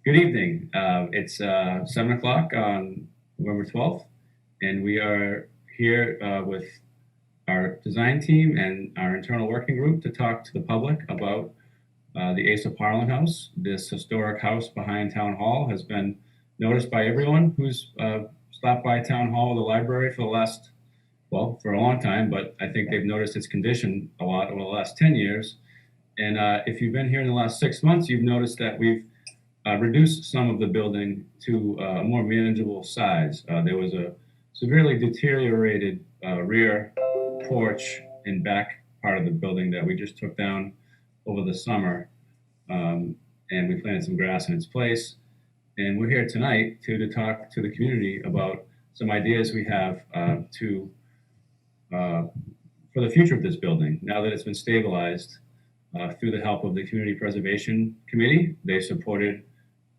Good evening. It's 7 o'clock on November 12th, and we are here with our design team and our internal working group to talk to the public about the Asa Parlin house. This historic house behind Town Hall has been noticed by everyone who's stopped by Town Hall or the library for the last, well, for a long time, but I think they've noticed its condition a lot over the last 10 years. And if you've been here in the last 6 months, you've noticed that we've reduced some of the building to a more manageable size. There was a severely deteriorated rear porch and back part of the building that we just took down over the summer, and we planted some grass in its place. And we're here tonight to talk to the community about some ideas we have for the future of this building. Now that it's been stabilized, through the help of the Community Preservation Committee, they supported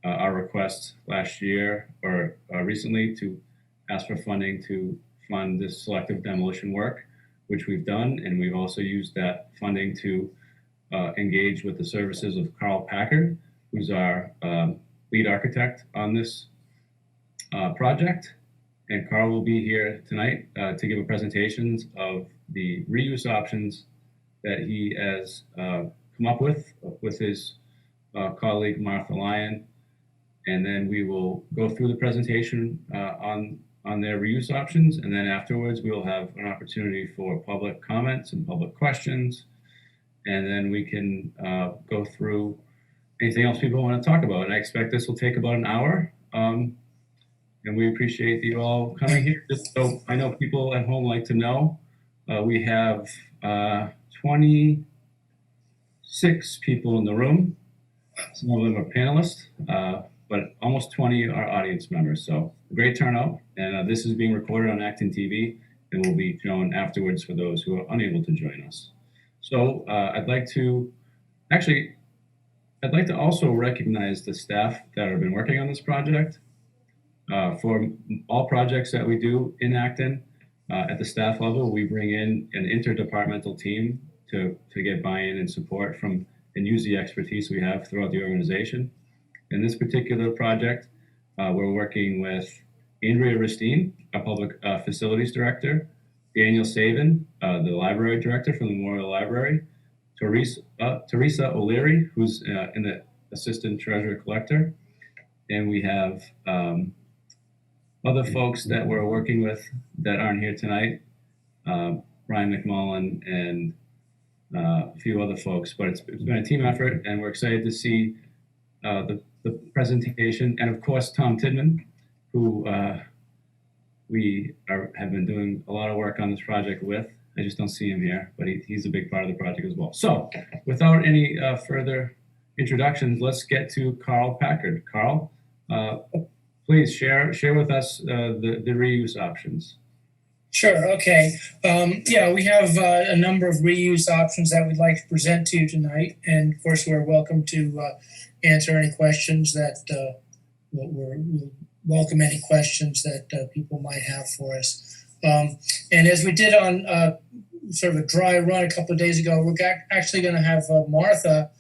our request last year or recently to ask for funding to fund this selective demolition work, which we've done. And we've also used that funding to engage with the services of Carl Packard, who's our lead architect on this project. And Carl will be here tonight to give a presentations of the reuse options that he has come up with his colleague Martha Lyon, and then we will go through the presentation on their reuse options, and then afterwards we will have an opportunity for public comments and public questions, and then we can go through anything else people want to talk about. And I expect this will take about an hour, and we appreciate you all coming here. Just so I know people at home like to know, we have 26 people in the room. Some of them are panelists, but almost 20 are audience members. So great turnout. And this is being recorded on ActonTV and will be shown afterwards for those who are unable to join us. So I'd like to also recognize the staff that have been working on this project. For all projects that we do in Acton, at the staff level, we bring in an interdepartmental team to get buy-in and support from and use the expertise we have throughout the organization. In this particular project, we're working with Andrea Ristine, our public facilities director, Daniel Saban, the library director from the Memorial Library, Teresa O'Leary, who's in the assistant treasurer collector, and we have other folks that we're working with that aren't here tonight, Brian McMullen and a few other folks, but it's been a team effort, and we're excited to see the presentation, and of course Tom Tidman, who have been doing a lot of work on this project with. I just don't see him here, but he's a big part of the project as well. So without any further introductions, let's get to Carl Packard. Carl, please share with us the reuse options. Sure. Okay. Yeah, we have a number of reuse options that we'd like to present to you tonight, and of course, we're welcome to answer any questions that we'll welcome any questions that people might have for us. And as we did on sort of a dry run a couple of days ago, we're actually going to have Martha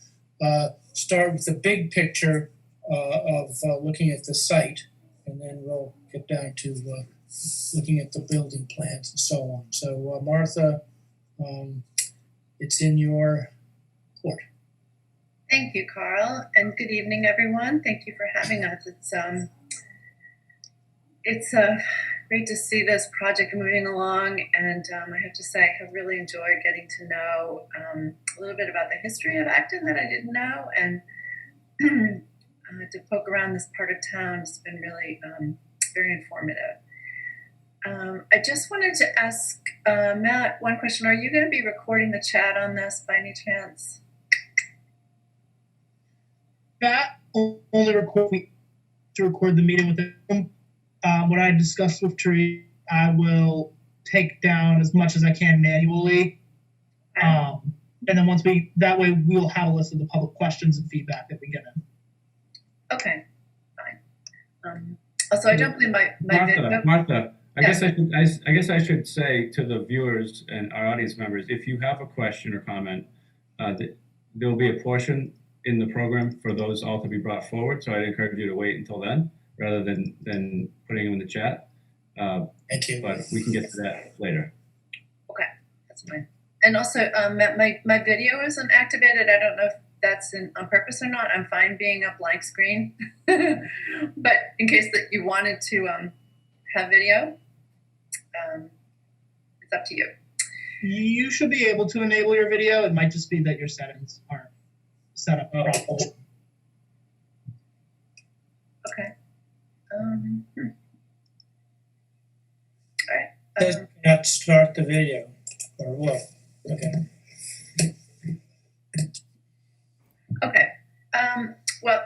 start with the big picture of looking at the site, and then we'll get down to looking at the building plans and so on. So Martha, it's in your court. Thank you, Carl, and good evening, everyone. Thank you for having us. It's great to see this project moving along, and I have to say I have really enjoyed getting to know a little bit about the history of Acton that I didn't know, and to poke around this part of town has been really very informative. I just wanted to ask Matt one question. Are you going to be recording the chat on this by any chance? That only to record the meeting with them. What I discussed with Teresa, I will take down as much as I can manually. Okay. And then that way we'll have a list of the public questions and feedback that we get in. Okay, fine. Also, I don't believe my video. Martha, I Yeah. guess I should say to the viewers and our audience members, if you have a question or comment, there will be a portion in the program for those all to be brought forward. So I'd encourage you to wait until then rather than putting them in the chat. Thank you. But we can get to that later. Okay, that's fine. And also, my video isn't activated. I don't know if that's on purpose or not. I'm fine being a blank screen, but in case that you wanted to have video, it's up to you. You should be able to enable your video. It might just be that your settings aren't set up properly. Okay. All right. Does not start the video or what? Okay. Okay. Well,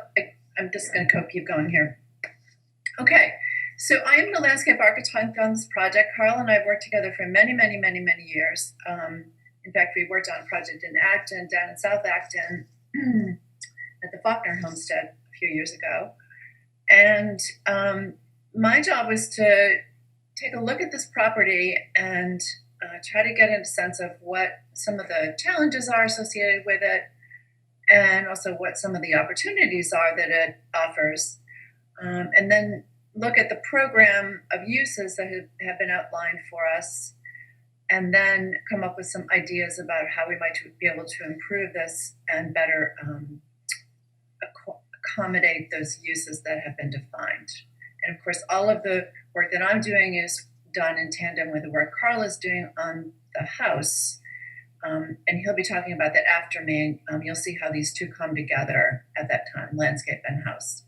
I'm just going to keep going here. Okay. So I am the landscape architect on this project. Carl and I have worked together for many, many, many, many years. In fact, we worked on a project in Acton, down in South Acton, at the Faulkner Homestead a few years ago. And my job was to take a look at this property and try to get a sense of what some of the challenges are associated with it, and also what some of the opportunities are that it offers. And then look at the program of uses that have been outlined for us, and then come up with some ideas about how we might be able to improve this and better accommodate those uses that have been defined. And of course, all of the work that I'm doing is done in tandem with the work Carl is doing on the house. And he'll be talking about that after me. You'll see how these two come together at that time, landscape and house.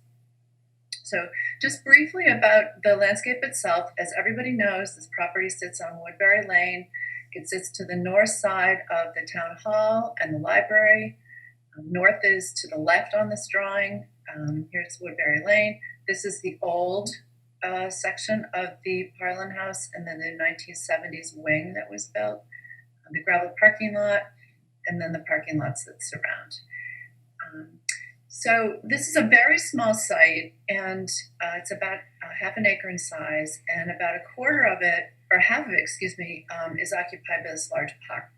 So just briefly about the landscape itself. As everybody knows, this property sits on Woodbury Lane. It sits to the north side of the town hall and the library. North is to the left on this drawing. Here's Woodbury Lane. This is the old section of the Parlin house, and then the 1970s wing that was built, the gravel parking lot, and then the parking lots that surround. So this is a very small site, and it's about half an acre in size, and about a quarter of it, or half of it, excuse me, is occupied by this large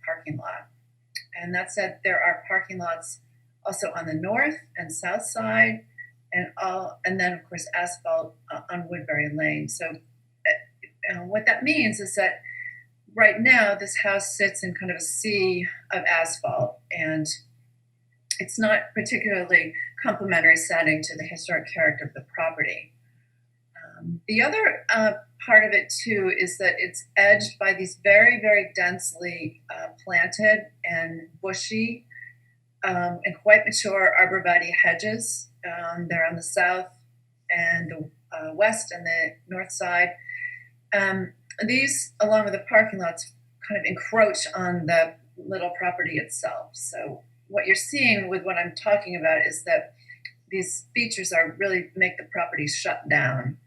parking lot. And that said, there are parking lots also on the north and south side, and then of course asphalt on Woodbury Lane. So what that means is that right now this house sits in kind of a sea of asphalt, and it's not particularly complementary setting to the historic character of the property. The other part of it too is that it's edged by these very, very densely planted and bushy and quite mature arborvitae hedges. They're on the south and the west and the north side. These, along with the parking lots, kind of encroach on the little property itself. So what you're seeing with what I'm talking about is that these features really make the property shut down.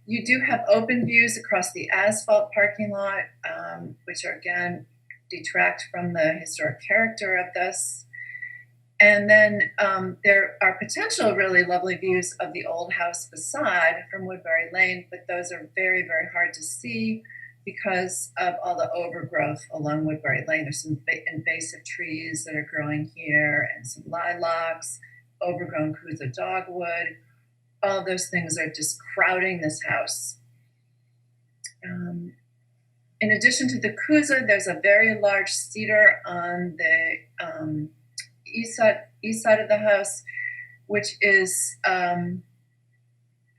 You do have open views across the asphalt parking lot, which are again detract from the historic character of this. And then there are potential really lovely views of the old house facade from Woodbury Lane, but those are very, very hard to see because of all the overgrowth along Woodbury Lane. There's some invasive trees that are growing here and some lilacs, overgrown Kuza dogwood. All those things are just crowding this house. In addition to the Kuza, there's a very large cedar on the east side of the house, which is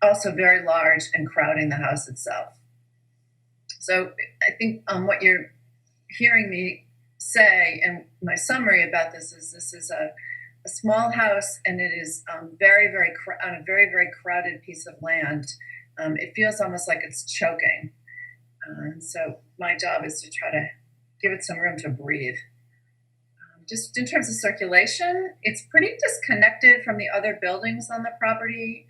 also very large and crowding the house itself. So I think what you're hearing me say, and my summary about this is a small house, and it is on a very, very crowded piece of land. It feels almost like it's choking. So my job is to try to give it some room to breathe. Just in terms of circulation, it's pretty disconnected from the other buildings on the property.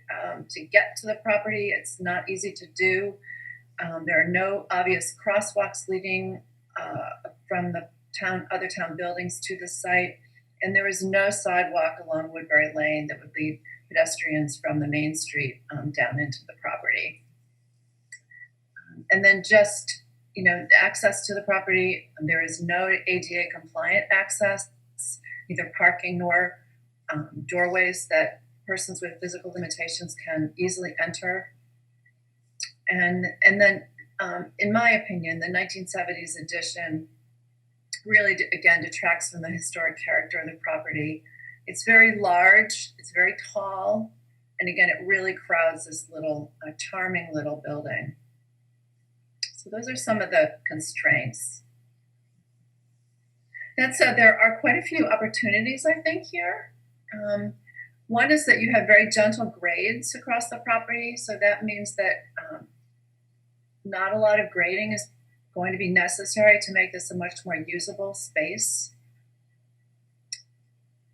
To get to the property, it's not easy to do. There are no obvious crosswalks leading from the other town buildings to the site, and there is no sidewalk along Woodbury Lane that would lead pedestrians from the main street down into the property. And then just, the access to the property, there is no ADA compliant access. neither parking nor doorways that persons with physical limitations can easily enter. And then, in my opinion, the 1970s addition really, again, detracts from the historic character of the property. It's very large, it's very tall, and again, it really crowds this little, charming little building. So those are some of the constraints. That said, there are quite a few opportunities, I think, here. One is that you have very gentle grades across the property, so that means that not a lot of grading is going to be necessary to make this a much more usable space.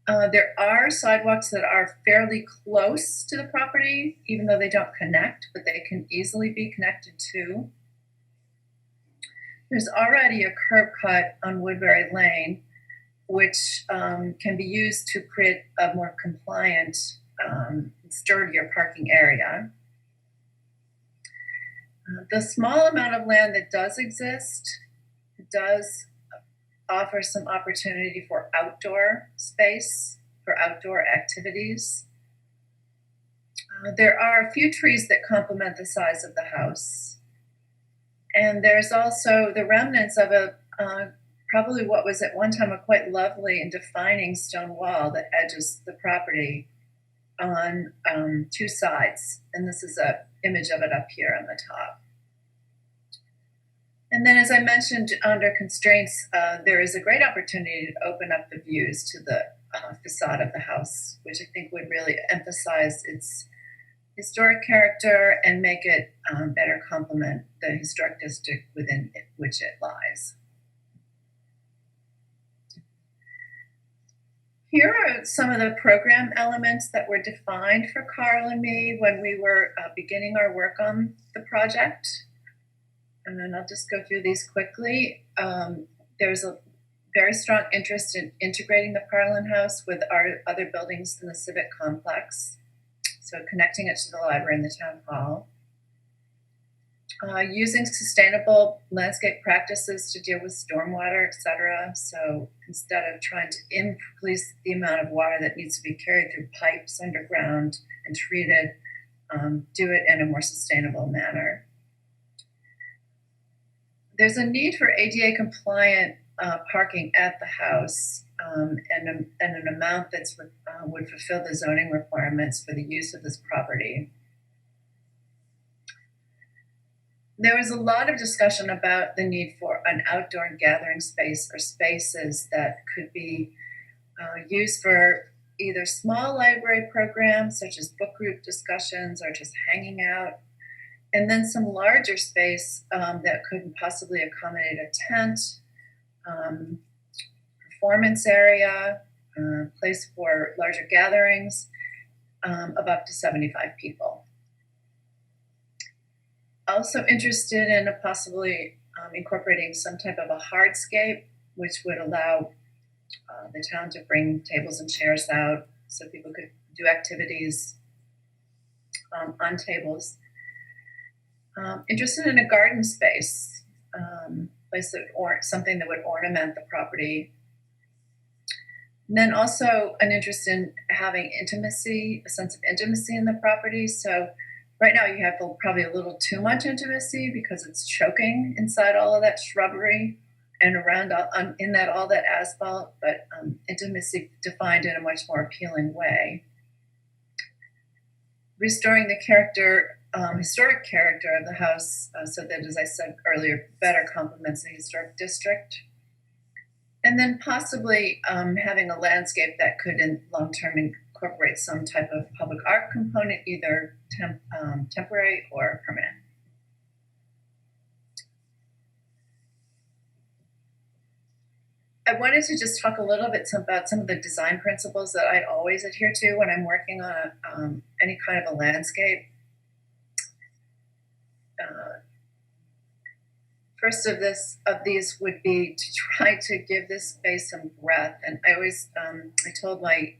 There are sidewalks that are fairly close to the property, even though they don't connect, but they can easily be connected to. There's already a curb cut on Woodbury Lane, which can be used to create a more compliant, sturdier parking area. The small amount of land that does exist does offer some opportunity for outdoor space, for outdoor activities. There are a few trees that complement the size of the house. And there's also the remnants of a probably what was at one time a quite lovely and defining stone wall that edges the property on two sides. And this is an image of it up here on the top. And then, as I mentioned, under constraints, there is a great opportunity to open up the views to the facade of the house, which I think would really emphasize its historic character and make it better complement the historic district within which it lies. Here are some of the program elements that were defined for Carl and me when we were beginning our work on the project. And then I'll just go through these quickly. There's a very strong interest in integrating the Parlin House with our other buildings in the civic complex. So connecting it to the library and the town hall. Using sustainable landscape practices to deal with stormwater, etc. So instead of trying to increase the amount of water that needs to be carried through pipes underground and treated, do it in a more sustainable manner. There's a need for ADA compliant parking at the house and an amount that's would fulfill the zoning requirements for the use of this property. There was a lot of discussion about the need for an outdoor gathering space or spaces that could be used for either small library programs such as book group discussions or just hanging out, and then some larger space that could possibly accommodate a tent, performance area, place for larger gatherings of up to 75 people. Also interested in possibly incorporating some type of a hardscape, which would allow the town to bring tables and chairs out so people could do activities on tables. Interested in a garden space, place that or something that would ornament the property. And then also an interest in having intimacy, a sense of intimacy in the property. So right now you have probably a little too much intimacy because it's choking inside all of that shrubbery and around all that asphalt, but intimacy defined in a much more appealing way. Restoring the historic character of the house so that, as I said earlier, better complements the historic district. And then possibly having a landscape that could in long term incorporate some type of public art component, either temporary or permanent. I wanted to just talk a little bit about some of the design principles that I always adhere to when I'm working on any kind of a landscape. First of these would be to try to give this space some breadth. And I always, I told the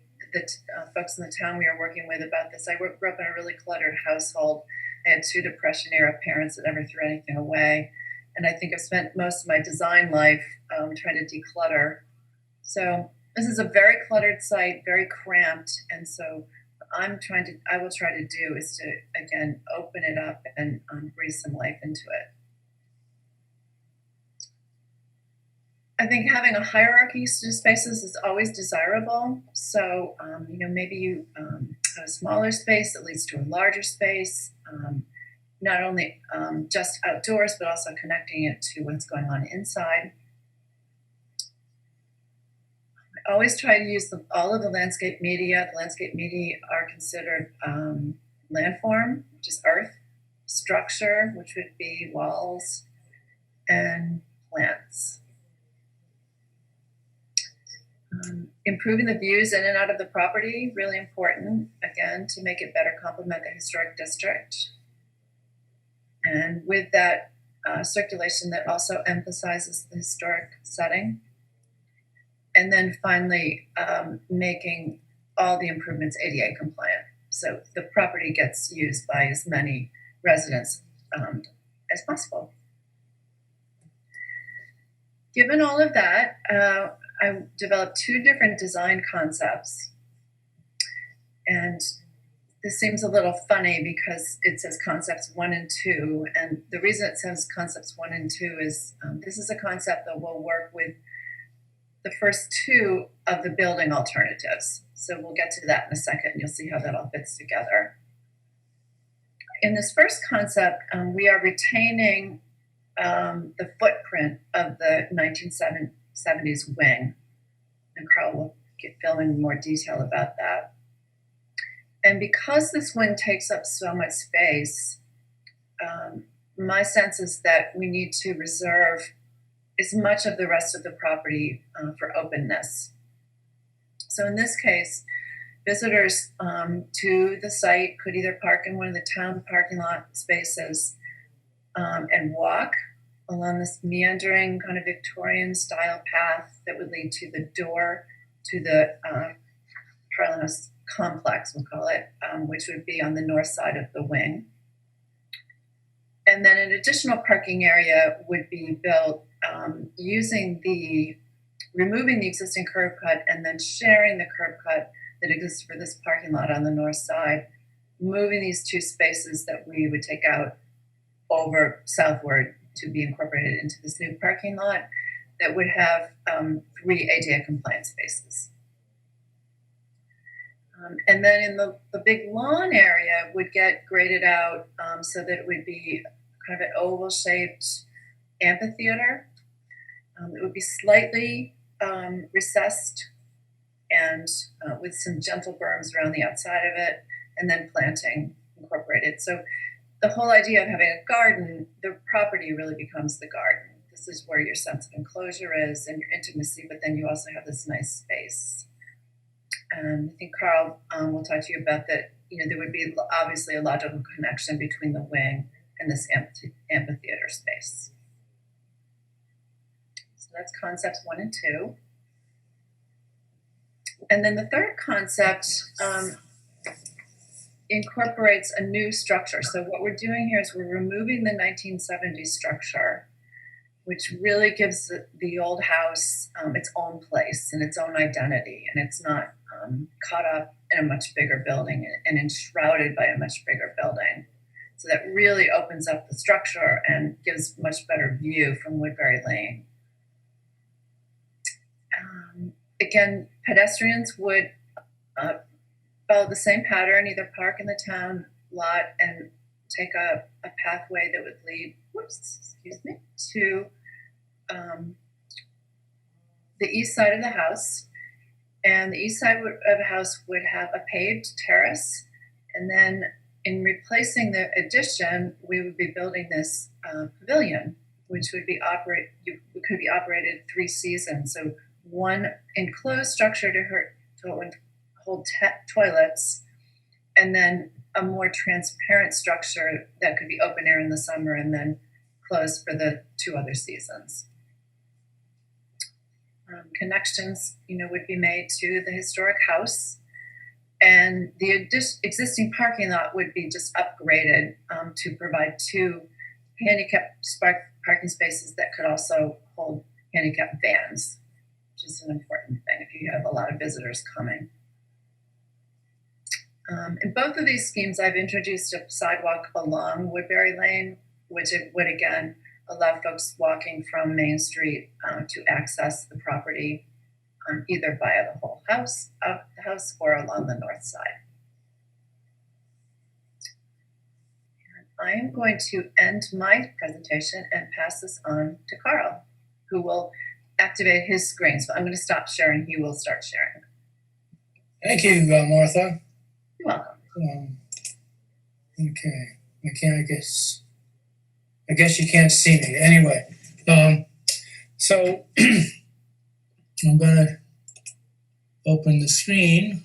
folks in the town we were working with about this. I grew up in a really cluttered household. I had two Depression era parents that never threw anything away. And I think I've spent most of my design life trying to declutter. So This is a very cluttered site, very cramped, and so I will try to do is to, again, open it up and breathe some life into it. I think having a hierarchy of spaces is always desirable. So, maybe you have a smaller space that leads to a larger space, not only just outdoors, but also connecting it to what's going on inside. I always try to use all of the landscape media. The landscape media are considered landform, which is earth, structure, which would be walls, and plants. Improving the views in and out of the property, really important, again, to make it better complement the historic district. And with that circulation that also emphasizes the historic setting. And then finally, making all the improvements ADA compliant. So the property gets used by as many residents as possible. Given all of that, I developed 2 different design concepts. And this seems a little funny because it says concepts 1 and 2. And the reason it says concepts 1 and 2 is this is a concept that will work with the first 2 of the building alternatives. So we'll get to that in a second, and you'll see how that all fits together. In this first concept, we are retaining the footprint of the 1970s wing, and Carl will fill in more detail about that. And because this wing takes up so much space, my sense is that we need to reserve as much of the rest of the property for openness. So in this case, visitors to the site could either park in one of the town parking lot spaces and walk along this meandering kind of Victorian style path that would lead to the door to the Parlin House complex, we'll call it, which would be on the north side of the wing. And then an additional parking area would be built removing the existing curb cut and then sharing the curb cut that exists for this parking lot on the north side, moving these 2 spaces that we would take out over southward to be incorporated into this new parking lot that would have 3 ADA compliant spaces. And then in the big lawn area would get graded out so that it would be kind of an oval-shaped amphitheater. It would be slightly recessed and with some gentle berms around the outside of it, and then planting incorporated. So the whole idea of having a garden, the property really becomes the garden. This is where your sense of enclosure is and your intimacy, but then you also have this nice space. And I think Carl will talk to you about that. There would be obviously a logical connection between the wing and this amphitheater space. So that's concepts 1 and 2. And then the third concept incorporates a new structure. So what we're doing here is we're removing the 1970s structure, which really gives the old house its own place and its own identity, and it's not caught up in a much bigger building and enshrouded by a much bigger building. So that really opens up the structure and gives much better view from Woodbury Lane. Again, pedestrians would follow the same pattern, either park in the town lot and take a pathway that would lead, to the east side of the house. And the east side of the house would have a paved terrace. And then in replacing the addition, we would be building this pavilion, which would be could be operated 3 seasons. So one enclosed structure to hold toilets, and then a more transparent structure that could be open air in the summer and then closed for the 2 other seasons. Connections, would be made to the historic house, and the existing parking lot would be just upgraded to provide 2 handicapped parking spaces that could also hold handicapped vans, which is an important thing if you have a lot of visitors coming. In both of these schemes, I've introduced a sidewalk along Woodbury Lane, which it would again allow folks walking from Main Street to access the property either via the whole house, up the house, or along the north side. I am going to end my presentation and pass this on to Carl, who will activate his screen. So I'm going to stop sharing. He will start sharing. Thank you, Martha. You're welcome. Okay, I guess you can't see me. Anyway, so I'm gonna open the screen.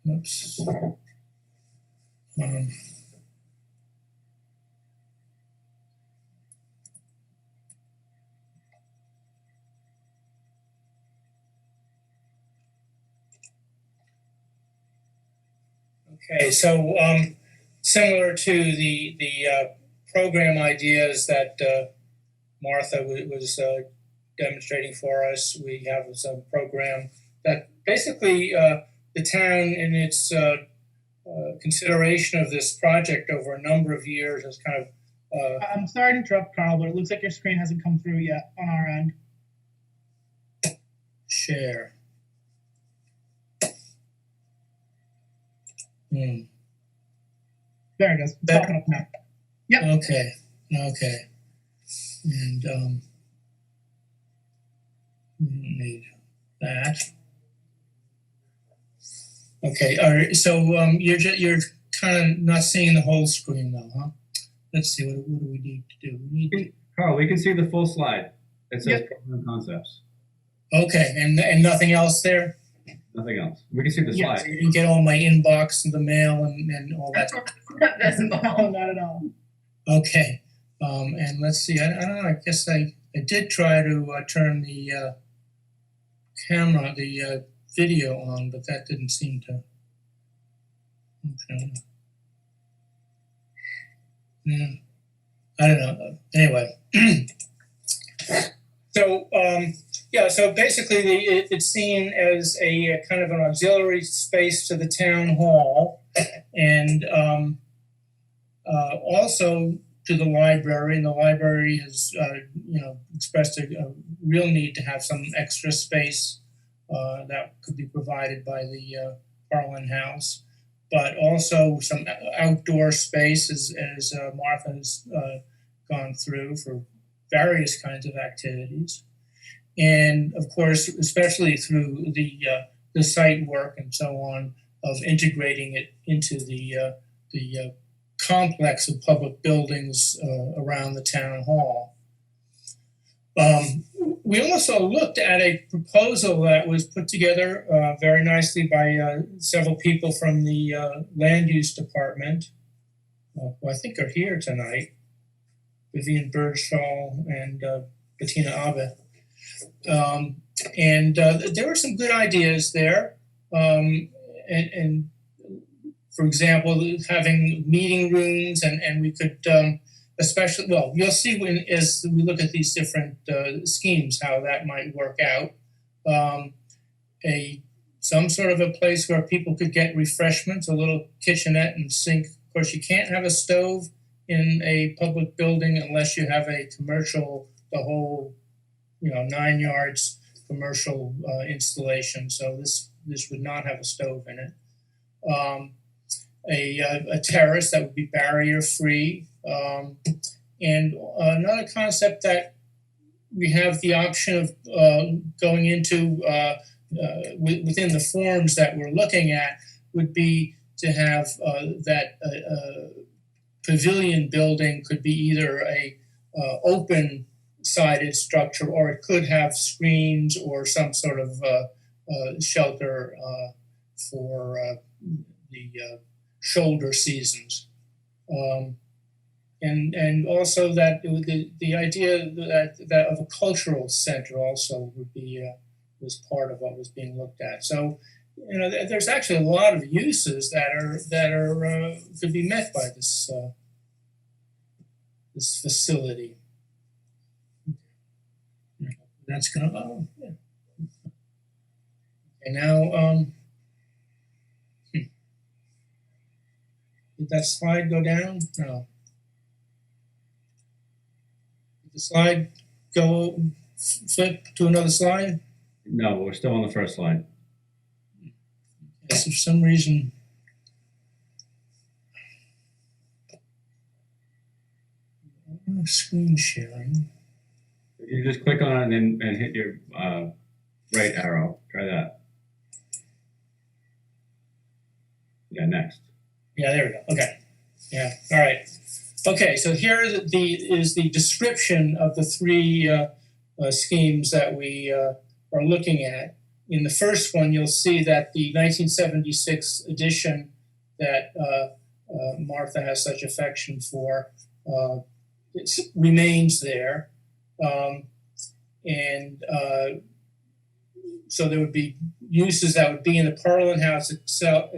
Oops. Okay, so similar to the program ideas that Martha was demonstrating for us, we have some program that basically the town in its consideration of this project over a number of years has kind of I'm sorry to interrupt, Carl, but it looks like your screen hasn't come through yet on our end. share. There it is. It's popping up now. Yep. Okay. And need that. Okay. All right. So you're kind of not seeing the whole screen though, huh? Let's see. What do we need to do? We need Carl, we can see the full slide. It says Yep. program concepts. Okay, and nothing else there? Nothing else. We can see the Yeah, slide. You didn't get all my inbox and the mail and all that. Not visible. No, not at all. Okay. And let's see. I don't know. I guess I did try to turn the camera, the video on, but that didn't seem to. Okay. Yeah. I don't know. Anyway. So yeah, so basically it's seen as a kind of an auxiliary space to the town hall, and also to the library. And the library has expressed a real need to have some extra space that could be provided by the Parlin House, but also some outdoor space as Martha has gone through for various kinds of activities, and of course, especially through the site work and so on of integrating it into the complex of public buildings around the town hall. We also looked at a proposal that was put together very nicely by several people from the land use department, who I think are here tonight. Vivian Birdshaw and Bettina Abbe. And there were some good ideas there. And for example, having meeting rooms and we could, especially, well, you'll see as we look at these different schemes, how that might work out. Some sort of a place where people could get refreshments, a little kitchenette and sink. Of course, you can't have a stove in a public building unless you have a commercial, the whole 9 yards commercial installation. So this would not have a stove in it. A terrace that would be barrier free, and another concept that we have the option of going into within the forms that we're looking at would be to have that pavilion building could be either a open sided structure, or it could have screens or some sort of shelter for the shoulder seasons. And also that the idea that of a cultural center also would be was part of what was being looked at. So there's actually a lot of uses that are could be met by this this facility. That's gonna, oh, yeah. And now, did that slide go down? No. Did the slide go flip to another slide? No, we're still on the first slide. Yes, for some reason. Screen sharing. You just click on it and hit your right arrow. Try that. Yeah, next. Yeah, there we go. Okay. Yeah. All right. Okay. So here is the description of the three schemes that we are looking at. In the first one, you'll see that the 1976 edition that Martha has such affection for remains there. So there would be uses that would be in the Parlin House itself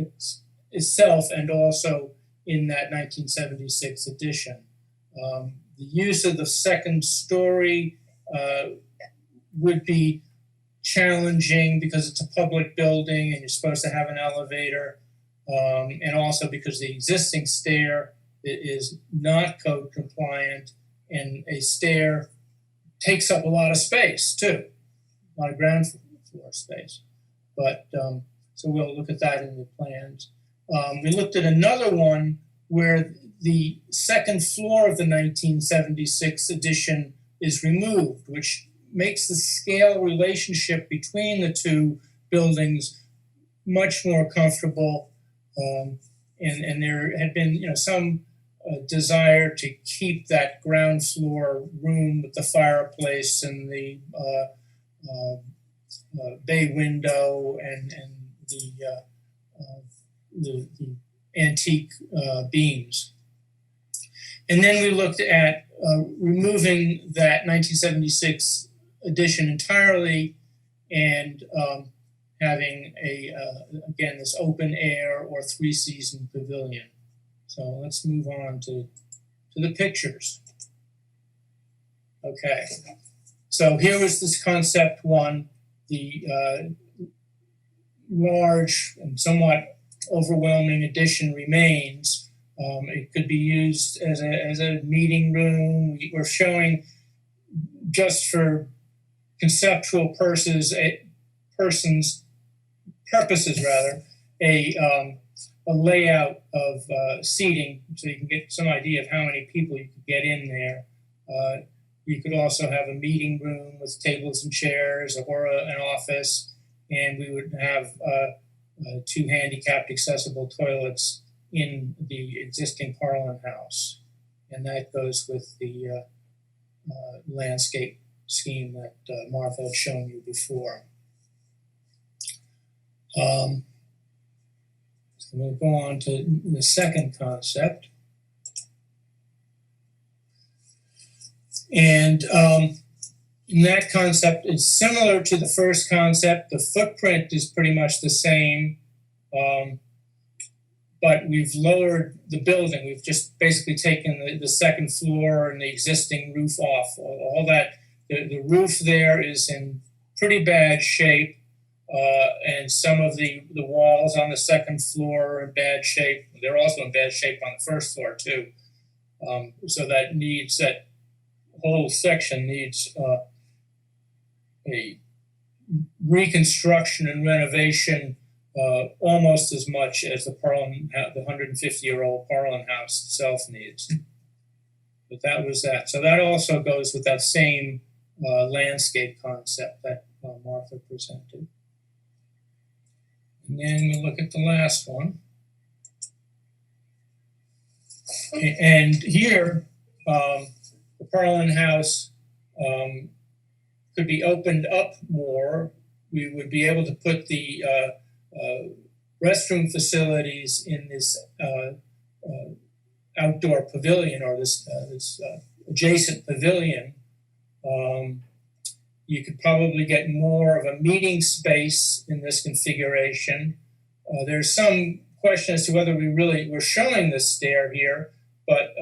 and also in that 1976 edition. The use of the second story would be challenging because it's a public building and you're supposed to have an elevator, and also because the existing stair is not code compliant, and a stair takes up a lot of space too, a lot of ground floor space. But so we'll look at that in the plans. We looked at another one where the second floor of the 1976 edition is removed, which makes the scale relationship between the two buildings much more comfortable. And there had been, some desire to keep that ground floor room with the fireplace and the bay window and the antique beams. And then we looked at removing that 1976 edition entirely and having again, this open air or 3-season pavilion. So let's move on to the pictures. Okay, so here was this concept one, the large and somewhat overwhelming addition remains. It could be used as a meeting room. We're showing, just for conceptual purposes, a layout of seating, so you can get some idea of how many people you could get in there. You could also have a meeting room with tables and chairs, or an office, and we would have 2 handicapped accessible toilets in the existing Parlin House. And that goes with the landscape scheme that Martha had shown you before. So I'm going to go on to the second concept. And in that concept, it's similar to the first concept. The footprint is pretty much the same, but we've lowered the building. We've just basically taken the second floor and the existing roof off. All that, the roof there is in pretty bad shape, and some of the walls on the second floor are in bad shape. They're also in bad shape on the first floor too. So that whole section needs a reconstruction and renovation almost as much as the 150-year-old Parlin House itself needs. But that was that. So that also goes with that same landscape concept that Martha presented. And then we look at the last one. And here, the Parlin House could be opened up more. We would be able to put the restroom facilities in this outdoor pavilion, or this adjacent pavilion. You could probably get more of a meeting space in this configuration. There's some question as to whether we're showing this stair here, but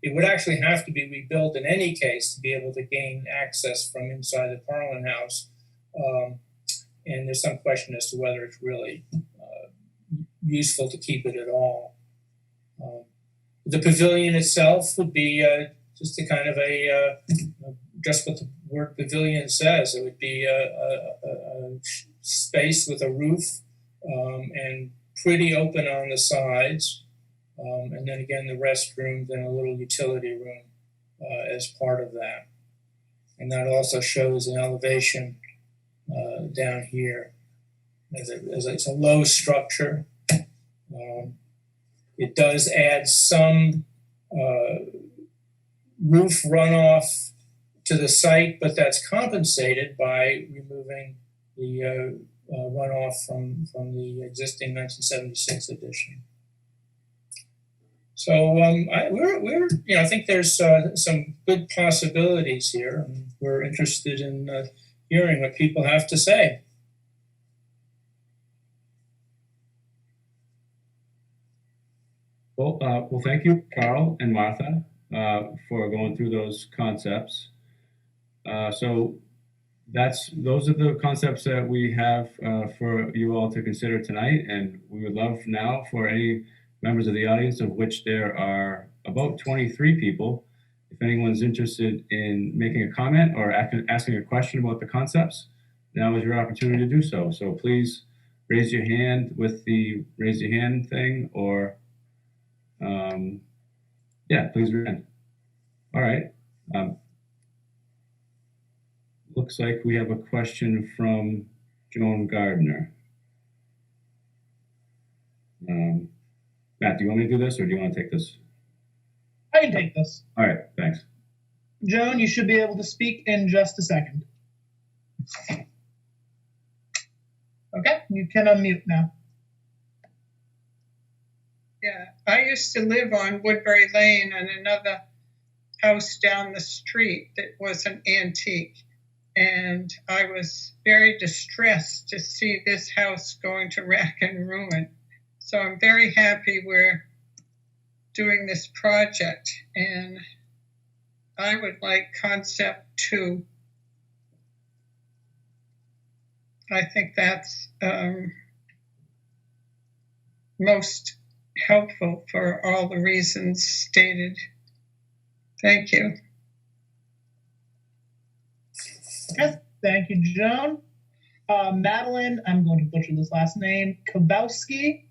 it would actually have to be rebuilt in any case to be able to gain access from inside the Parlin house. And there's some question as to whether it's really useful to keep it at all. The pavilion itself would be just a kind of just what the word pavilion says. It would be a space with a roof and pretty open on the sides. And then again, the restrooms and a little utility room as part of that. And that also shows an elevation down here. It's a low structure. It does add some roof runoff to the site, but that's compensated by removing the runoff from the existing 1976 edition. So I think there's some good possibilities here, and we're interested in hearing what people have to say. Well, thank you, Carl and Martha, for going through those concepts. So those are the concepts that we have for you all to consider tonight, and we would love now for any members of the audience, of which there are about 23 people, if anyone's interested in making a comment or asking a question about the concepts, now is your opportunity to do so. So please raise your hand with the raise your hand thing, or please raise your hand. All right. Looks like we have a question from Joan Gardner. Matt, do you want me to do this, or do you want to take this? I can take this. All right, thanks. Joan, you should be able to speak in just a second. Okay, you can unmute now. Yeah, I used to live on Woodbury Lane and another house down the street that was an antique. And I was very distressed to see this house going to rack and ruin. So I'm very happy we're doing this project. And I would like concept 2. I think that's most helpful for all the reasons stated. Thank you. Okay, thank you, Joan. Madeline, I'm going to butcher this last name, Kabowski.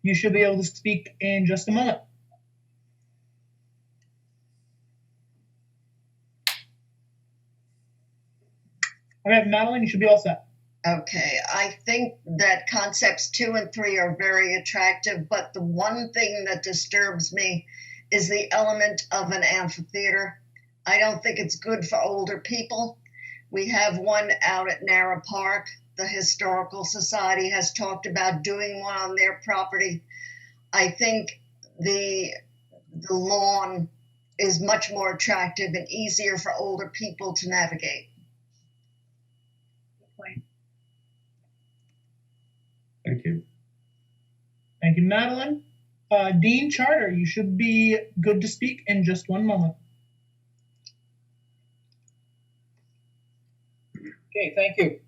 You should be able to speak in just a moment. All right, Madeline, you should be all set. Okay, I think that concepts 2 and 3 are very attractive, but the one thing that disturbs me is the element of an amphitheater. I don't think it's good for older people. We have one out at Narra Park. The Historical Society has talked about doing one on their property. I think the lawn is much more attractive and easier for older people to navigate. Thank you. Thank you, Madeline. Dean Charter, you should be good to speak in just one moment. Okay, thank you.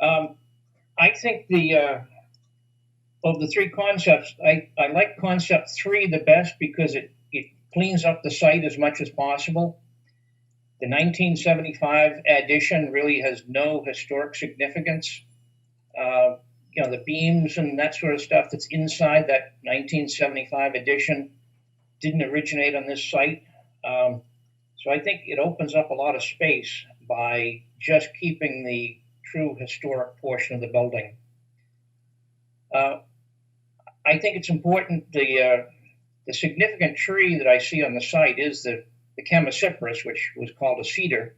I think of the 3 concepts, I like concept 3 the best because it cleans up the site as much as possible. The 1975 addition really has no historic significance. The beams and that sort of stuff that's inside that 1975 addition didn't originate on this site. So I think it opens up a lot of space by just keeping the true historic portion of the building. I think it's important, the significant tree that I see on the site is the Chamaecyparis, which was called a cedar.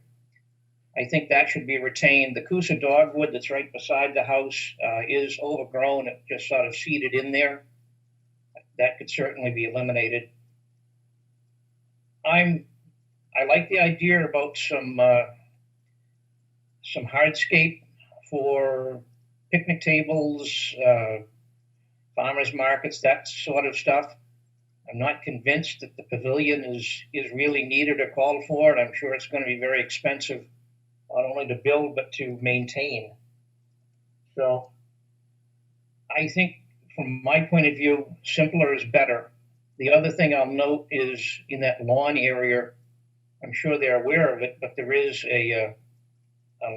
I think that should be retained. The Coosa dogwood that's right beside the house is overgrown. It just sort of seeded in there. That could certainly be eliminated. I like the idea about some hardscape for picnic tables, farmers markets, that sort of stuff. I'm not convinced that the pavilion is really needed or called for, and I'm sure it's going to be very expensive, not only to build but to maintain. So I think from my point of view, simpler is better. The other thing I'll note is in that lawn area, I'm sure they're aware of it, but there is a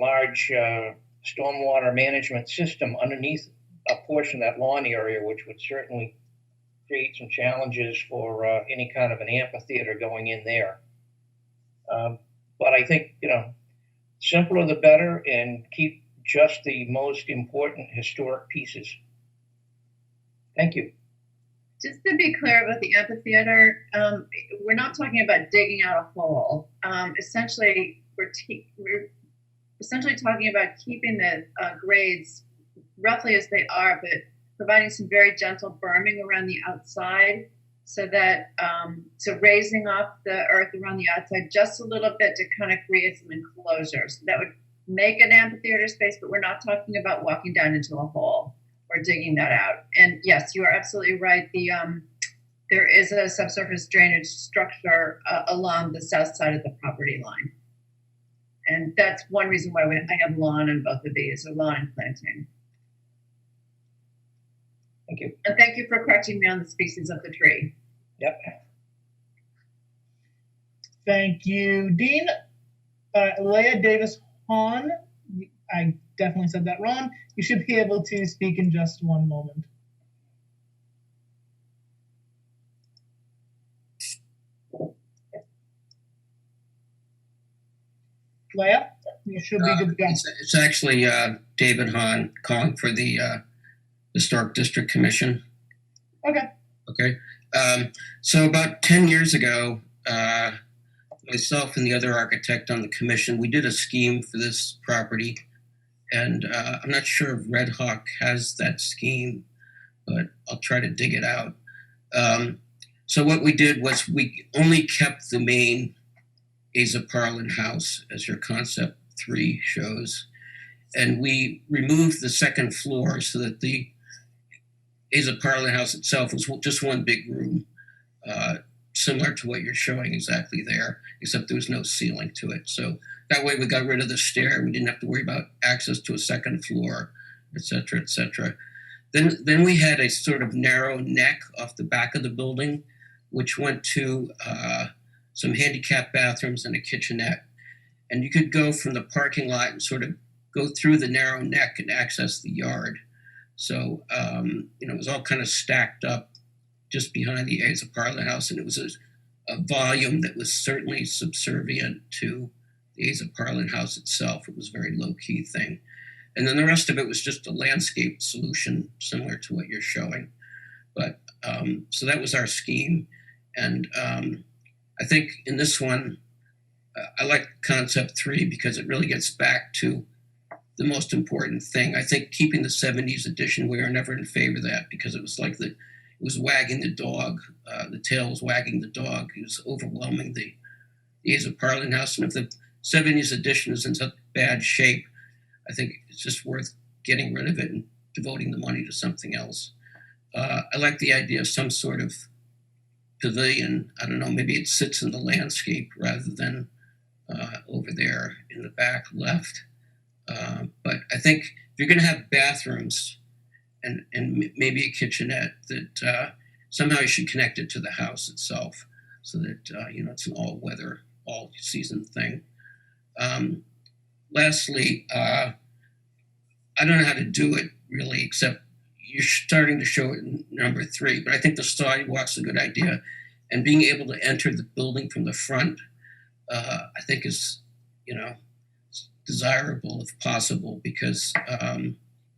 large stormwater management system underneath a portion of that lawn area, which would certainly create some challenges for any kind of an amphitheater going in there. But I think, simpler the better, and keep just the most important historic pieces. Thank you. Just to be clear about the amphitheater, we're not talking about digging out a hole. Essentially, we're essentially talking about keeping the grades roughly as they are, but providing some very gentle berming around the outside, so that so raising up the earth around the outside just a little bit to kind of create some enclosures. That would make an amphitheater space, but we're not talking about walking down into a hole or digging that out. And yes, you are absolutely right. There is a subsurface drainage structure along the south side of the property line. And that's one reason why I have lawn in both of these, or lawn and planting. Thank you. And thank you for correcting me on the species of the tree. Yep. Thank you, Dean. Leah Davis Hahn, I definitely said that wrong. You should be able to speak in just one moment. Leah, you should be good to go. It's actually David Hahn calling for the Historic District Commission. Okay. Okay. So about 10 years ago, myself and the other architect on the commission, we did a scheme for this property. And I'm not sure if Red Hawk has that scheme, but I'll try to dig it out. So what we did was we only kept the main Asa Parlin house, as your concept 3 shows. And we removed the second floor so that the Asa Parlin house itself was just one big room, similar to what you're showing exactly there, except there was no ceiling to it. So that way we got rid of the stair. We didn't have to worry about access to a second floor, et cetera, et cetera. Then we had a sort of narrow neck off the back of the building, which went to some handicap bathrooms and a kitchenette. And you could go from the parking lot and sort of go through the narrow neck and access the yard. So, it was all kind of stacked up just behind the Asa Parlin house. And it was a volume that was certainly subservient to the Asa Parlin house itself. It was a very low-key thing. And then the rest of it was just a landscape solution similar to what you're showing. But so that was our scheme. And I think in this one, I like concept 3 because it really gets back to the most important thing. I think keeping the 70s edition, we were never in favor of that because it was like it was wagging the dog. The tail was wagging the dog. It was overwhelming the Asa Parlin house. And if the 70s edition is in such bad shape, I think it's just worth getting rid of it and devoting the money to something else. I like the idea of some sort of pavilion. I don't know, maybe it sits in the landscape rather than over there in the back left. But I think if you're going to have bathrooms and maybe a kitchenette, that somehow you should connect it to the house itself so that, it's an all-weather, all-season thing. Lastly, I don't know how to do it really, except you're starting to show it in number 3, but I think the sidewalk's a good idea. And being able to enter the building from the front, I think is, desirable if possible, because,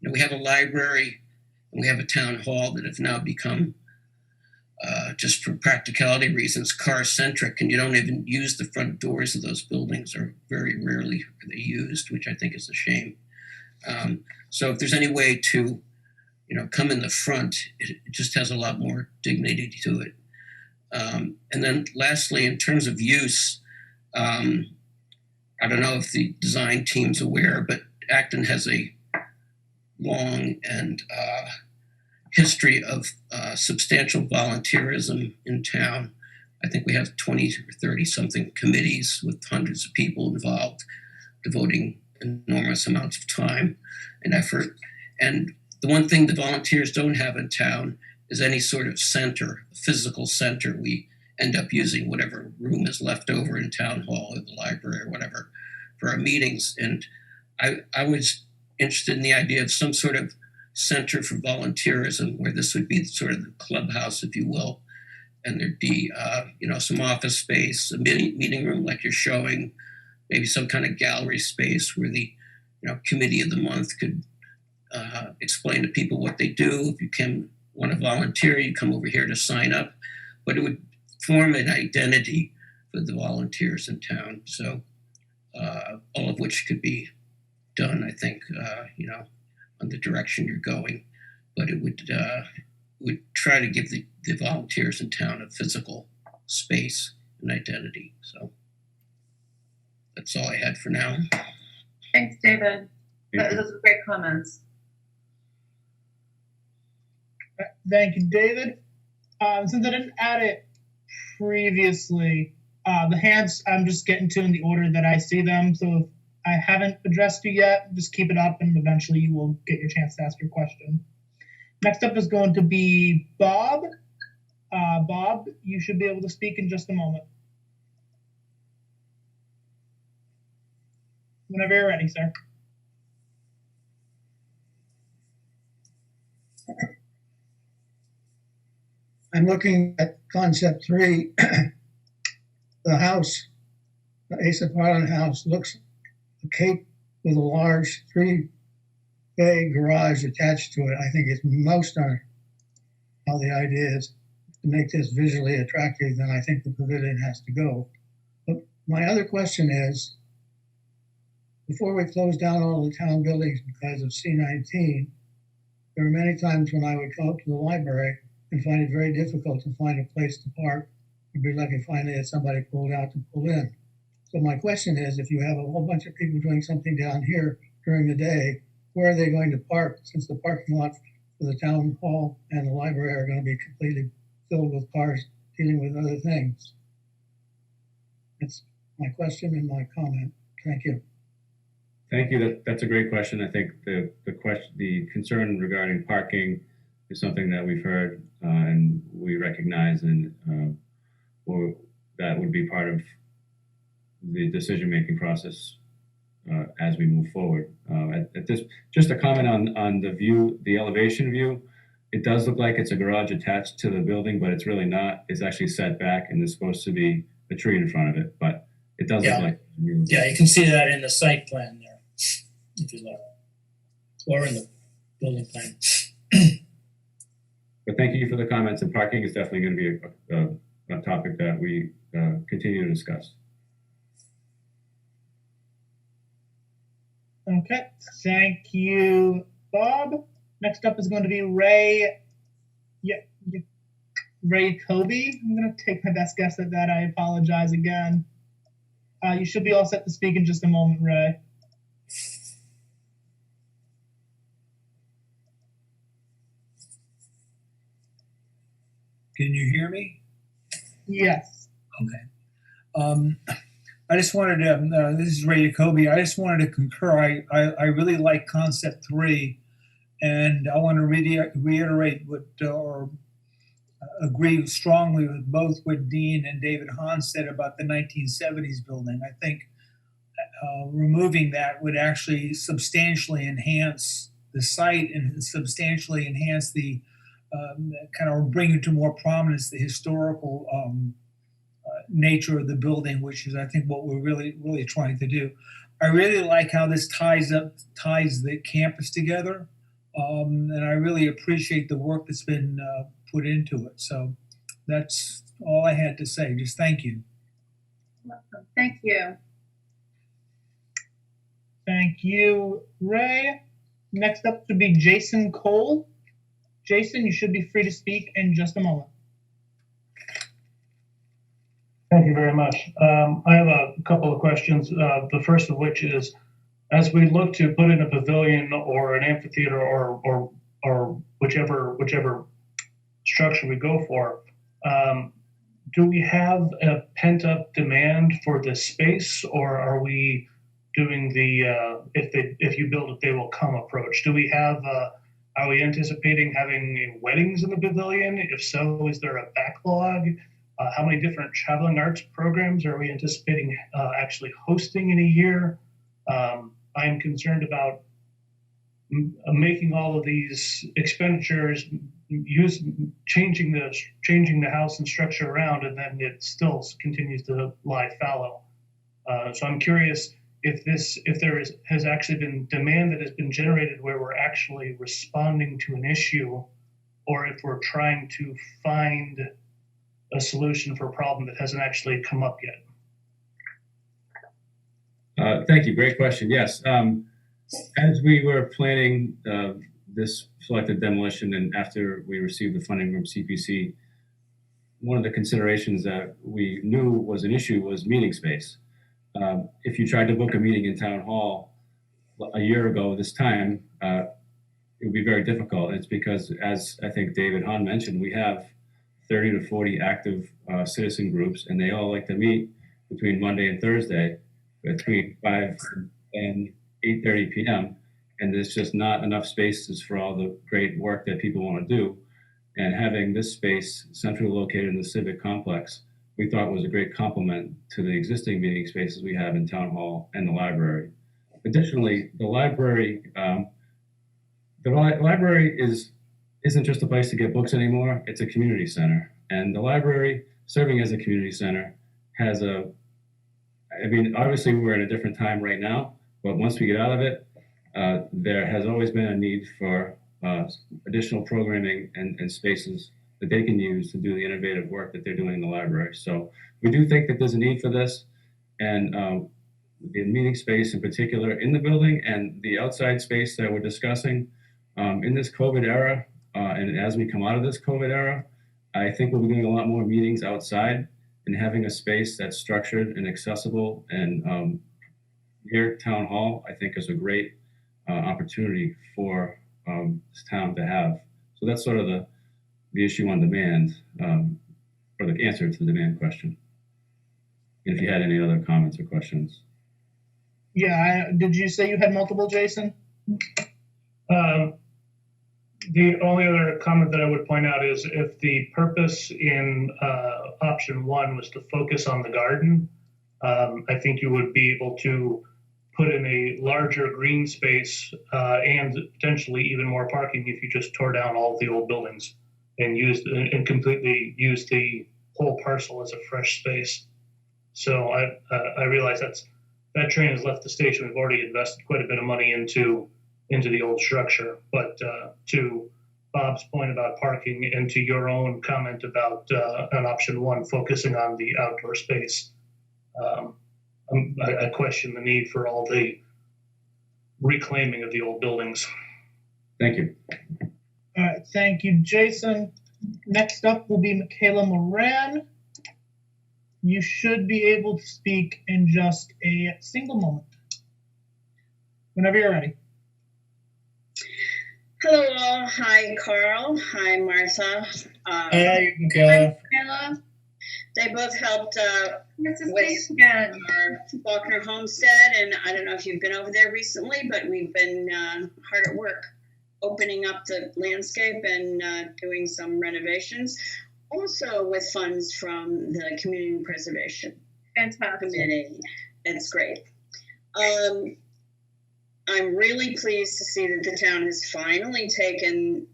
we have a library and we have a town hall that have now become, just for practicality reasons, car-centric, and you don't even use the front doors of those buildings, or very rarely are they used, which I think is a shame. So if there's any way to, come in the front, it just has a lot more dignity to it. And then lastly, in terms of use, I don't know if the design team's aware, but Acton has a long and history of substantial volunteerism in town. I think we have 20 or 30 something committees with hundreds of people involved, devoting enormous amounts of time and effort. And the one thing the volunteers don't have in town is any sort of center, physical center. We end up using whatever room is left over in town hall or the library or whatever for our meetings. And I was interested in the idea of some sort of center for volunteerism, where this would be sort of the clubhouse, if you will, and there'd be some office space, a meeting room like you're showing, maybe some kind of gallery space where the committee of the month could explain to people what they do. If you want to volunteer, you come over here to sign up, but it would form an identity for the volunteers in town. So all of which could be done, I think, on the direction you're going, but it would try to give the volunteers in town a physical space and identity. So that's all I had for now. Thanks, David. Thank you. Those are great comments. Thank you, David. Since I didn't add it previously, the hands I'm just getting to in the order that I see them. So if I haven't addressed you yet, just keep it up and eventually you will get your chance to ask your question. Next up is going to be Bob. Bob, you should be able to speak in just a moment. Whenever you're ready, sir. I'm looking at concept 3. The house, the Asa Parlin house, looks a cape with a large 3-bay garage attached to it. I think it's most on how the idea is to make this visually attractive, then I think the pavilion has to go. But my other question is, before we close down all the town buildings because of C-19, there were many times when I would go up to the library and find it very difficult to find a place to park. I'd be lucky finally that somebody pulled out to pull in. So my question is, if you have a whole bunch of people doing something down here during the day, where are they going to park, since the parking lot for the town hall and the library are going to be completely filled with cars dealing with other things? That's my question and my comment. Thank you. Thank you. That's a great question. I think the concern regarding parking is something that we've heard and we recognize, and that would be part of the decision-making process as we move forward. At this, just a comment on the view, the elevation view. It does look like it's a garage attached to the building, but it's really not. It's actually set back, and there's supposed to be a tree in front of it, but it does look like. Yeah, you can see that in the site plan there, if you look, or in the building plan. But thank you for the comments, and parking is definitely going to be a topic that we continue to discuss. Okay, thank you, Bob. Next up is going to be Ray. Ray Kobe. I'm going to take my best guess at that. I apologize again. You should be all set to speak in just a moment, Ray. Can you hear me? Yes. Okay. I just wanted to, this is Ray Jacoby. I just wanted to concur. I really like concept 3, and I want to reiterate or agree strongly with both what Dean and David Hahn said about the 1970s building. I think removing that would actually substantially enhance the site and substantially enhance the kind of bring into more prominence the historical nature of the building, which is, I think, what we're really trying to do. I really like how this ties the campus together, and I really appreciate the work that's been put into it. So that's all I had to say. Just thank you. Welcome. Thank you. Thank you, Ray. Next up should be Jason Cole. Jason, you should be free to speak in just a moment. Thank you very much. I have a couple of questions. The first of which is, as we look to put in a pavilion or an amphitheater or or whichever structure we go for, do we have a pent up demand for this space, or are we doing the if you build it they will come approach? Do we have are we anticipating having weddings in the pavilion? If so, is there a backlog? How many different traveling arts programs are we anticipating actually hosting in a year? I'm concerned about making all of these expenditures, changing the house and structure around, and then it still continues to lie fallow. So I'm curious if there has actually been demand that has been generated where we're actually responding to an issue, or if we're trying to find a solution for a problem that hasn't actually come up yet. Thank you. Great question. Yes. As we were planning this selected demolition, and after we received the funding from CPC, one of the considerations that we knew was an issue was meeting space. If you tried to book a meeting in Town Hall a year ago this time, it would be very difficult. It's because, as I think David Hahn mentioned, we have 30 to 40 active citizen groups, and they all like to meet between Monday and Thursday between 5 and 8:30 p.m. And there's just not enough spaces for all the great work that people want to do. And having this space centrally located in the civic complex, we thought was a great complement to the existing meeting spaces we have in Town Hall and the library. Additionally, the library isn't just a place to get books anymore. It's a community center, and the library, serving as a community center, has obviously we're in a different time right now, but once we get out of it, there has always been a need for additional programming and spaces that they can use to do the innovative work that they're doing in the library. So we do think that there's a need for this, and the meeting space in particular in the building and the outside space that we're discussing in this COVID era, and as we come out of this COVID era, I think we'll be doing a lot more meetings outside, and having a space that's structured and accessible and near Town Hall, I think is a great opportunity for this town to have. So that's sort of the issue on demand, or the answer to the demand question. And if you had any other comments or questions. Yeah, did you say you had multiple, Jason? The only other comment that I would point out is if the purpose in option 1 was to focus on the garden, I think you would be able to put in a larger green space and potentially even more parking if you just tore down all of the old buildings and completely used the whole parcel as a fresh space. So I realize that train has left the station. We've already invested quite a bit of money into the old structure. But to Bob's point about parking and to your own comment about an option 1 focusing on the outdoor space, I question the need for all the reclaiming of the old buildings. Thank you. All right, thank you, Jason. Next up will be Michaela Moran. You should be able to speak in just a single moment. Whenever you're ready. Hello all. Hi, Carl. Hi, Martha. Hi, Michaela. Kayla, They both helped nice to with see you again. our Faulkner homestead, and I don't know if you've been over there recently, but we've been hard at work opening up the landscape and doing some renovations, also with funds from the Community Preservation Fantastic. Committee. It's great. I'm really pleased to see that the town has finally taken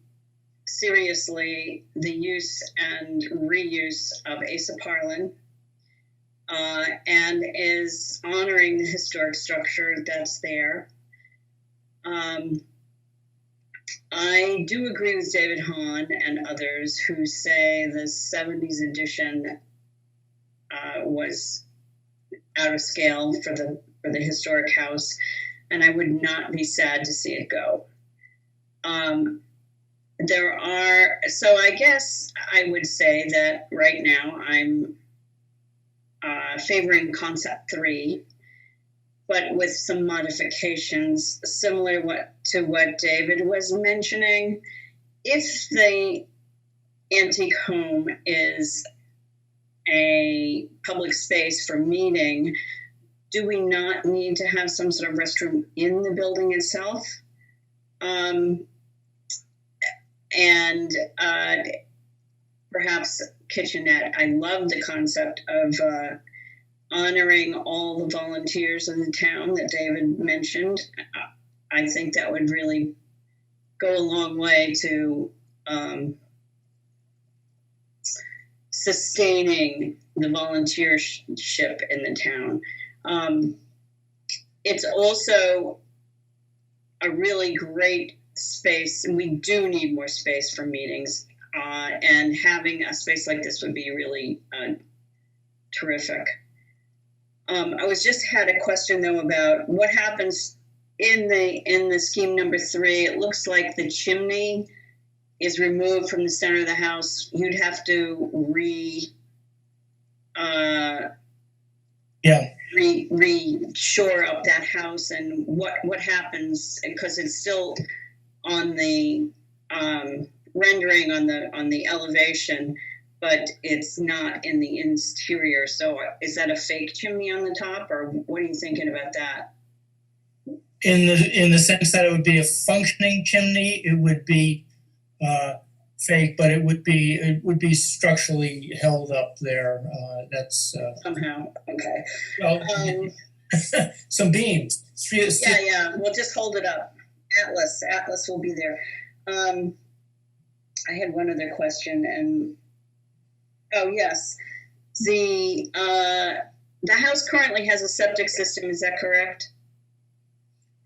seriously the use and reuse of Asa Parlin and is honoring the historic structure that's there. I do agree with David Hahn and others who say the 70s edition was out of scale for the historic house, and I would not be sad to see it go. So I guess I would say that right now I'm favoring concept 3. but with some modifications similar to what David was mentioning. If the antique home is a public space for meeting, do we not need to have some sort of restroom in the building itself? And perhaps kitchenette. I love the concept of honoring all the volunteers in the town that David mentioned. I think that would really go a long way to sustaining the volunteership in the town. It's also a really great space, and we do need more space for meetings. And having a space like this would be really terrific. I had a question though about what happens in the scheme number 3. It looks like the chimney is removed from the center of the house. You'd have to shore up that house, and what happens, because it's still on the rendering on the elevation, but it's not in the interior. So is that a fake chimney on the top, or what are you thinking about that? In the sense that it would be a functioning chimney, it would be fake, but it would be structurally held up there. That's somehow okay. Well, some beams. Yeah. We'll just hold it up. Atlas will be there. I had one other question, and oh yes, the house currently has a septic system. Is that correct?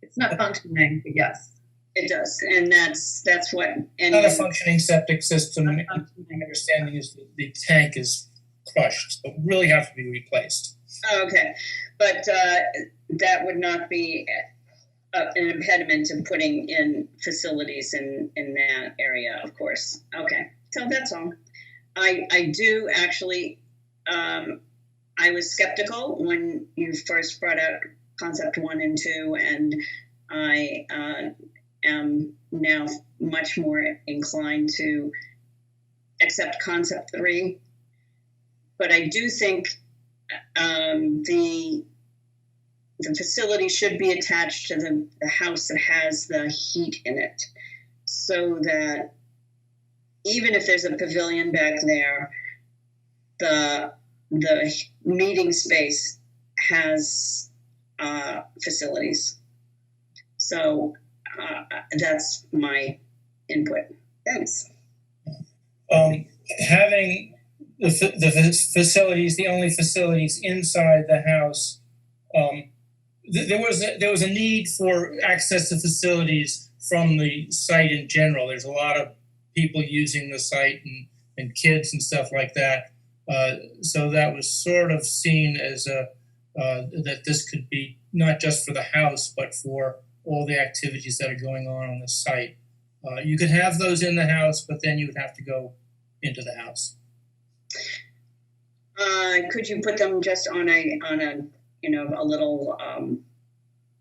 It's not functioning, but yes. It does, and that's what. Not a functioning septic system. My understanding is that the tank is crushed, so it really have to be replaced. Oh, okay, but that would not be an impediment to putting in facilities in that area, of course. Okay, so that's all. I do actually. I was skeptical when you first brought out concept 1 and 2, and I am now much more inclined to accept concept 3. But I do think the facility should be attached to the house that has the heat in it, so that even if there's a pavilion back there, the meeting space has facilities. So that's my input. Thanks. Having the facilities, the only facilities inside the house, there was a need for access to facilities from the site in general. There's a lot of people using the site and kids and stuff like that. So that was sort of seen as that this could be not just for the house, but for all the activities that are going on the site. You could have those in the house, but then you would have to go into the house. Could you put them just on a little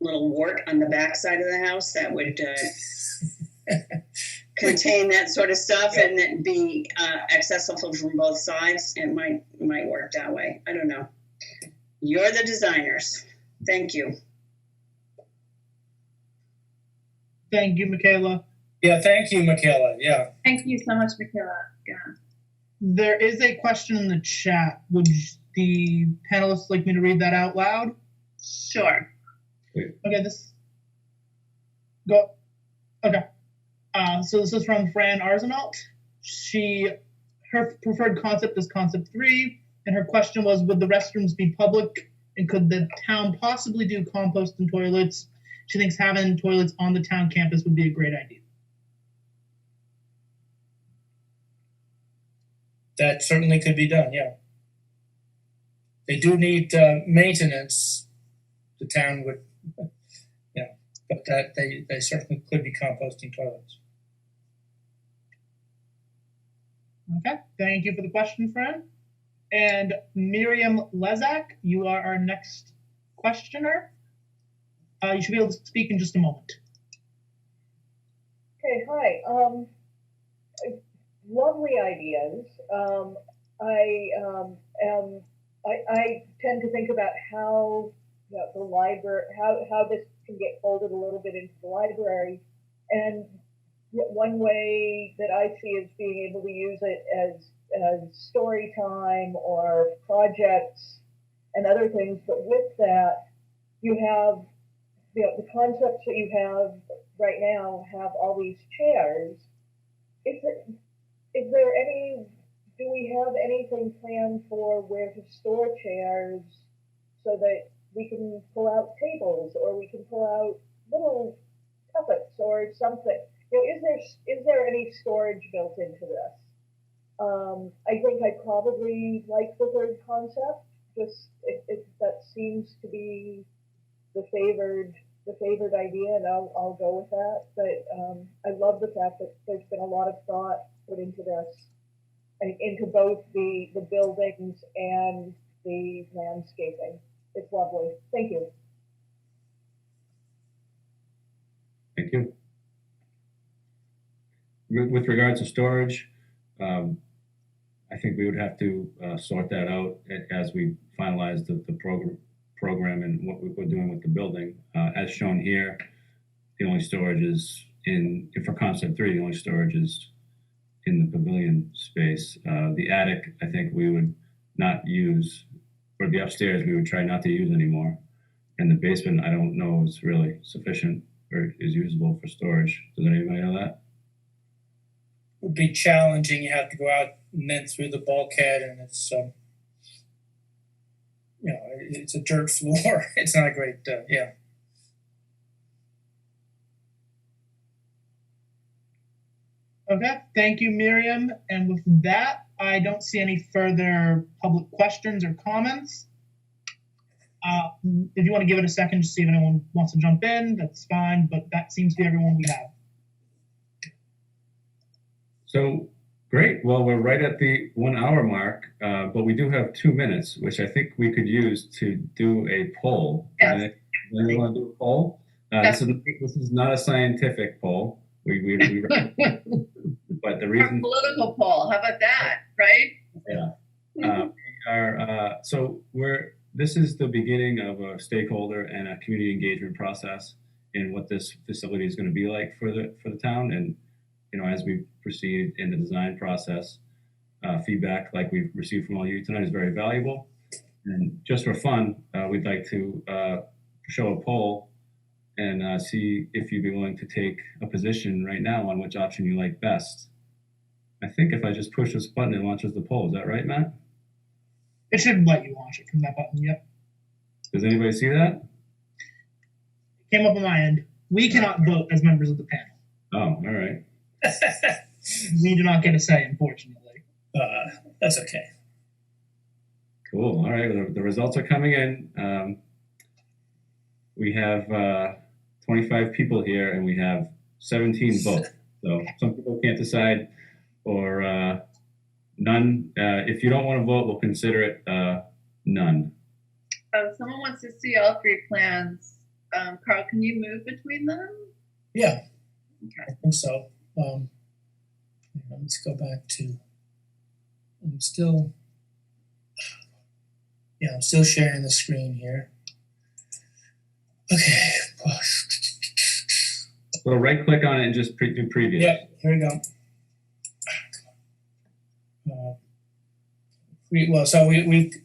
wart on the back side of the house that would contain that sort of stuff, and then be accessible from both sides? It might work that way. I don't know. You're the designers. Thank you. Thank you, Michaela. Yeah, thank you, Michaela. Yeah. Thank you so much, Michaela. Yeah. There is a question in the chat. Would the panelists like me to read that out loud? Sure. Okay, go. Okay. So this is from Fran Arsenault. Her preferred concept is concept 3, and her question was, would the restrooms be public, and could the town possibly do compost and toilets? She thinks having toilets on the town campus would be a great idea. That certainly could be done, yeah. They do need maintenance. The town would, yeah, but that they certainly could be composting toilets. Okay, thank you for the question, Fran. And Miriam Lezak, you are our next questioner. You should be able to speak in just a moment. Okay, hi. Lovely ideas. I tend to think about how the library, how this can get folded a little bit into the library, and one way that I see is being able to use it as story time or projects and other things. But with that, you have the concepts that you have right now have all these chairs. Is there any, do we have anything planned for where to store chairs so that we can pull out tables or we can pull out little puppets or something? Is there any storage built into this? I think I probably like the third concept. Just that seems to be the favored idea, and I'll go with that. But I love the fact that there's been a lot of thought put into this, and into both the buildings and the landscaping. It's lovely. Thank you. Thank you. With regards to storage, I think we would have to sort that out as we finalize the program and what we're doing with the building. As shown here, the only storage is for concept 3, the only storage is in the pavilion space. The attic, I think we would not use, or the upstairs we would try not to use anymore. And the basement, I don't know is really sufficient or is usable for storage. Does anybody know that? Would be challenging. You have to go out and then through the bulkhead, and it's it's a dirt floor. It's not a great yeah. Okay, thank you, Miriam. And with that, I don't see any further public questions or comments. If you want to give it a second to see if anyone wants to jump in, that's fine, but that seems to be everyone we have. So great. Well, we're right at the 1 hour mark, but we do have 2 minutes, which I think we could use to do a poll. Yes. You want to do a poll? This is not a scientific poll. We but the reason, political poll. How about that? Right? Yeah. This is the beginning of a stakeholder and a community engagement process in what this facility is going to be like for the town. And as we proceed in the design process, feedback like we've received from all you tonight is very valuable. And just for fun, we'd like to show a poll and see if you'd be willing to take a position right now on which option you like best. I think if I just push this button, it launches the poll. Is that right, Matt? It should let you launch it from that button, yep. Does anybody see that? It came up on my end. We cannot vote as members of the panel. Oh, all right. We do not get a say, unfortunately. That's okay. Cool. All right. The results are coming in. We have 25 people here, and we have 17 votes. So some people can't decide, or none. If you don't want to vote, we'll consider it none. Someone wants to see all 3 plans. Carl, can you move between them? Yeah. Okay. I think so. Let's go back to. I'm still sharing the screen here. Okay. So right click on it and just do previous. Yeah, here we go.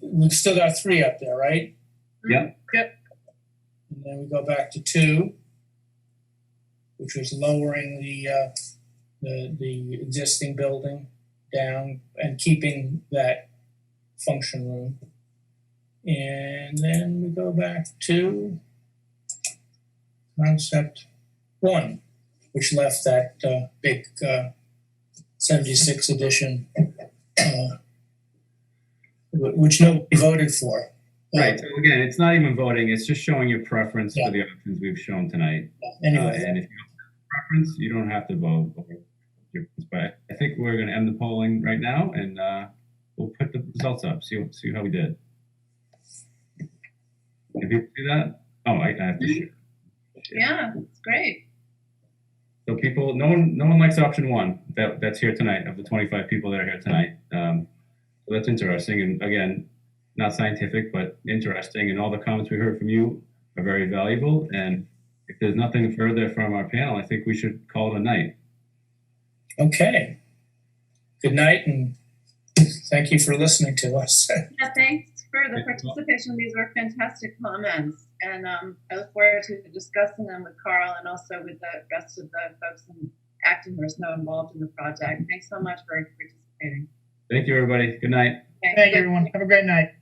We've still got 3 up there, right? Yep. Yep. And then we go back to 2, which was lowering the existing building down and keeping that function room. And then we go back to concept 1, which left that big 76 edition, which nobody voted for. Right. So again, it's not even voting. It's just showing your preference for the options we've shown tonight. Anyway. And if you don't have a preference, you don't have to vote. But I think we're going to end the polling right now, and we'll put the results up. See how we did. Can people see that? Oh, I have to share. Yeah, it's great. So people, no one likes option one that's here tonight of the 25 people that are here tonight. So that's interesting. And again, not scientific, but interesting. And all the comments we heard from you are very valuable. And if there's nothing further from our panel, I think we should call it a night. Okay. Good night, and thank you for listening to us. Yeah, thanks for the participation. These were fantastic comments. And I look forward to discussing them with Carl and also with the rest of the folks in Acton who are so involved in the project. Thanks so much for participating. Thank you, everybody. Good night. Thank you, everyone. Have a great night.